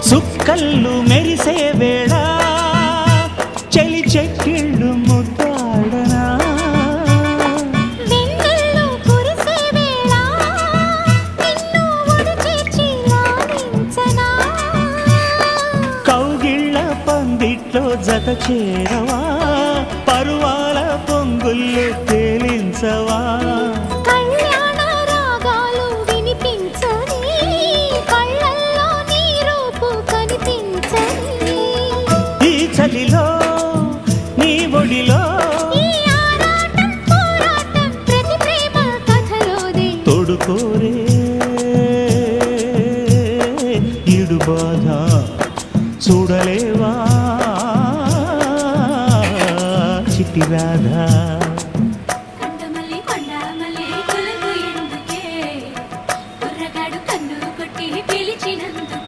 సుక్కళ్ళు మెరిసే వేళ చలి చెక్కిళ్ళు ముద్దాడనా వెన్నెల్లో కురిసే వేళ నిన్ను ఒడి చేర్చి లాలించనా కౌగిళ్ళ పందిట్లో జత చేరవా పరువాల పొంగుళ్ళు తేలించవా కళ్యాణ రాగాలు వినిపించని కళ్ళల్లో నీ రూపు కనిపించని ఈ చలిలో నీ ఒడిలో ఈ ఆరాటం పోరాటం ప్రతి ప్రేమ కథలోదే తోడుకోరే ఈడు బాధ చూడలే